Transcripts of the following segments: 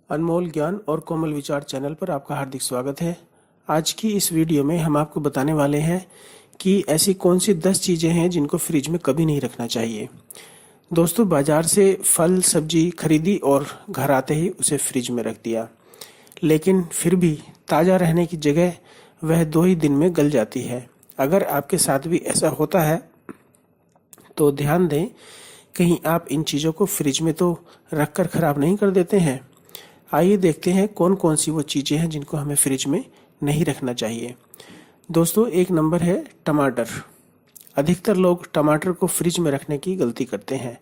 अनमोल ज्ञान और कोमल विचार चैनल पर आपका हार्दिक स्वागत है। आज की इस वीडियो में हम आपको बताने वाले हैं कि ऐसी कौन सी 10 चीज़ें हैं जिनको फ्रिज में कभी नहीं रखना चाहिए। दोस्तों, बाजार से फल सब्जी खरीदी और घर आते ही उसे फ्रिज में रख दिया, लेकिन फिर भी ताज़ा रहने की जगह वह 2 ही दिन में गल जाती है। अगर आपके साथ भी ऐसा होता है तो ध्यान दें, कहीं आप इन चीज़ों को फ्रिज में तो रख कर ख़राब नहीं कर देते हैं। आइए देखते हैं कौन कौन सी वो चीज़ें हैं जिनको हमें फ्रिज में नहीं रखना चाहिए। दोस्तों, 1 नंबर है टमाटर। अधिकतर लोग टमाटर को फ्रिज में रखने की गलती करते हैं।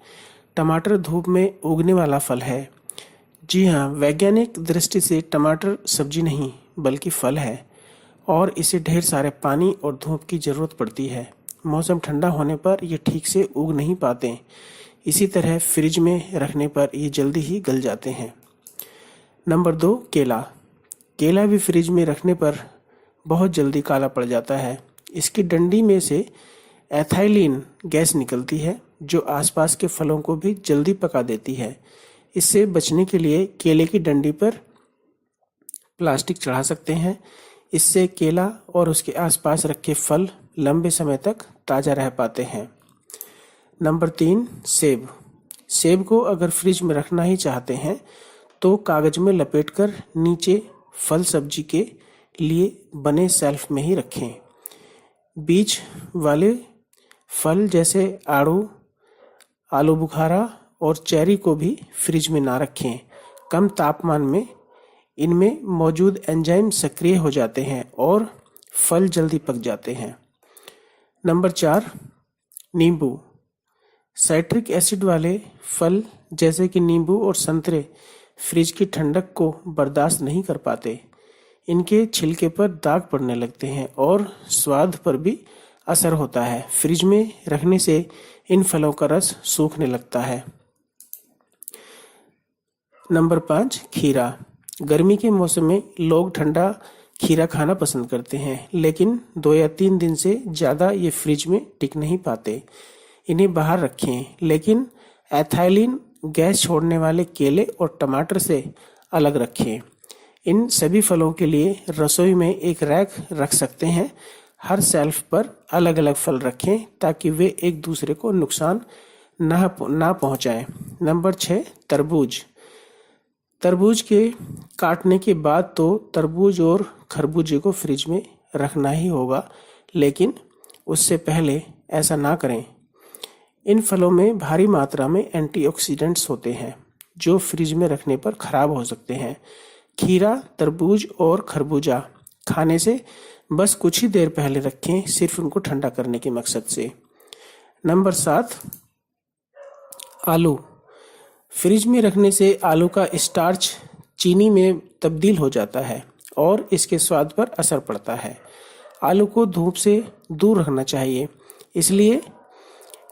टमाटर धूप में उगने वाला फल है। जी हाँ, वैज्ञानिक दृष्टि से टमाटर सब्जी नहीं बल्कि फल है और इसे ढेर सारे पानी और धूप की ज़रूरत पड़ती है। मौसम ठंडा होने पर ये ठीक से उग नहीं पाते। इसी तरह फ्रिज में रखने पर ये जल्दी ही गल जाते हैं। नंबर 2, केला। केला भी फ्रिज में रखने पर बहुत जल्दी काला पड़ जाता है। इसकी डंडी में से एथाइलिन गैस निकलती है जो आसपास के फलों को भी जल्दी पका देती है। इससे बचने के लिए केले की डंडी पर प्लास्टिक चढ़ा सकते हैं। इससे केला और उसके आसपास रखे फल लंबे समय तक ताज़ा रह पाते हैं। नंबर 3, सेब। सेब को अगर फ्रिज में रखना ही चाहते हैं तो कागज में लपेटकर नीचे फल सब्जी के लिए बने शेल्फ में ही रखें। बीज वाले फल जैसे आड़ू, आलू बुखारा और चेरी को भी फ्रिज में ना रखें। कम तापमान में इनमें मौजूद एंजाइम सक्रिय हो जाते हैं और फल जल्दी पक जाते हैं। नंबर 4, नींबू। साइट्रिक एसिड वाले फल जैसे कि नींबू और संतरे फ्रिज की ठंडक को बर्दाश्त नहीं कर पाते। इनके छिलके पर दाग पड़ने लगते हैं और स्वाद पर भी असर होता है। फ्रिज में रखने से इन फलों का रस सूखने लगता है। नंबर 5, खीरा। गर्मी के मौसम में लोग ठंडा खीरा खाना पसंद करते हैं, लेकिन 2 या 3 दिन से ज़्यादा ये फ्रिज में टिक नहीं पाते। इन्हें बाहर रखें, लेकिन एथाइलिन गैस छोड़ने वाले केले और टमाटर से अलग रखें। इन सभी फलों के लिए रसोई में एक रैक रख सकते हैं। हर शेल्फ पर अलग अलग फल रखें ताकि वे एक दूसरे को नुकसान ना पहुंचाएं। नंबर 6, तरबूज। तरबूज के काटने के बाद तो तरबूज और खरबूजे को फ्रिज में रखना ही होगा, लेकिन उससे पहले ऐसा ना करें। इन फलों में भारी मात्रा में एंटीऑक्सीडेंट्स होते हैं जो फ्रिज में रखने पर खराब हो सकते हैं। खीरा, तरबूज और खरबूजा खाने से बस कुछ ही देर पहले रखें, सिर्फ उनको ठंडा करने के मकसद से। नंबर 7, आलू। फ्रिज में रखने से आलू का स्टार्च चीनी में तब्दील हो जाता है और इसके स्वाद पर असर पड़ता है। आलू को धूप से दूर रखना चाहिए, इसलिए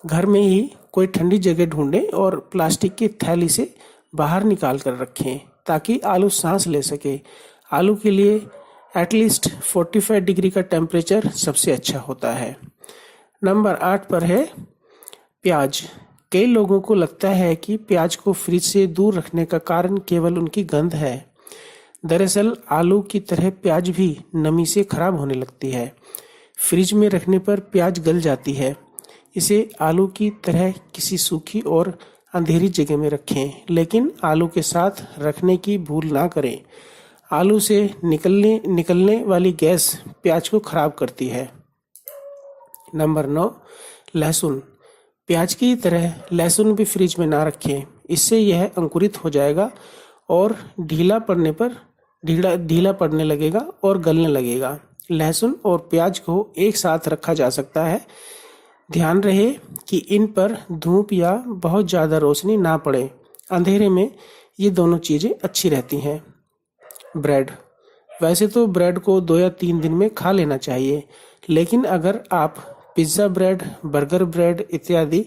घर में ही कोई ठंडी जगह ढूंढें और प्लास्टिक की थैली से बाहर निकाल कर रखें ताकि आलू सांस ले सके। आलू के लिए एटलीस्ट 45 डिग्री का टेम्परेचर सबसे अच्छा होता है। नंबर 8 पर है प्याज। कई लोगों को लगता है कि प्याज को फ्रिज से दूर रखने का कारण केवल उनकी गंध है। दरअसल आलू की तरह प्याज भी नमी से खराब होने लगती है। फ्रिज में रखने पर प्याज गल जाती है। इसे आलू की तरह किसी सूखी और अंधेरी जगह में रखें, लेकिन आलू के साथ रखने की भूल ना करें। आलू से निकलने वाली गैस प्याज को खराब करती है। नंबर 9, लहसुन। प्याज की तरह लहसुन भी फ्रिज में ना रखें, इससे यह अंकुरित हो जाएगा और ढीला पड़ने लगेगा और गलने लगेगा। लहसुन और प्याज को एक साथ रखा जा सकता है। ध्यान रहे कि इन पर धूप या बहुत ज़्यादा रोशनी ना पड़े। अंधेरे में ये दोनों चीज़ें अच्छी रहती हैं। ब्रेड। वैसे तो ब्रेड को 2 या 3 दिन में खा लेना चाहिए, लेकिन अगर आप पिज़्ज़ा ब्रेड, बर्गर ब्रेड इत्यादि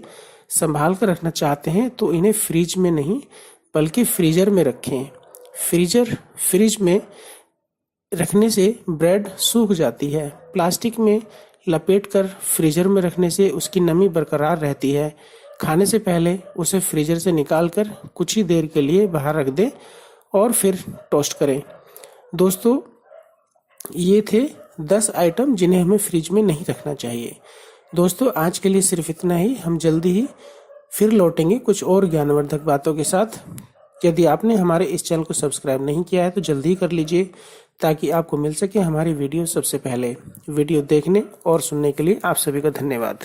संभाल कर रखना चाहते हैं तो इन्हें फ्रिज में नहीं बल्कि फ्रीजर में रखें। फ्रिज में रखने से ब्रेड सूख जाती है। प्लास्टिक में लपेटकर फ्रीजर में रखने से उसकी नमी बरकरार रहती है। खाने से पहले उसे फ्रीजर से निकालकर कुछ ही देर के लिए बाहर रख दें और फिर टोस्ट करें। दोस्तों, ये थे 10 आइटम जिन्हें हमें फ्रिज में नहीं रखना चाहिए। दोस्तों, आज के लिए सिर्फ इतना ही। हम जल्दी ही फिर लौटेंगे कुछ और ज्ञानवर्धक बातों के साथ। यदि आपने हमारे इस चैनल को सब्सक्राइब नहीं किया है तो जल्दी ही कर लीजिए, ताकि आपको मिल सके हमारी वीडियो सबसे पहले। वीडियो देखने और सुनने के लिए आप सभी का धन्यवाद।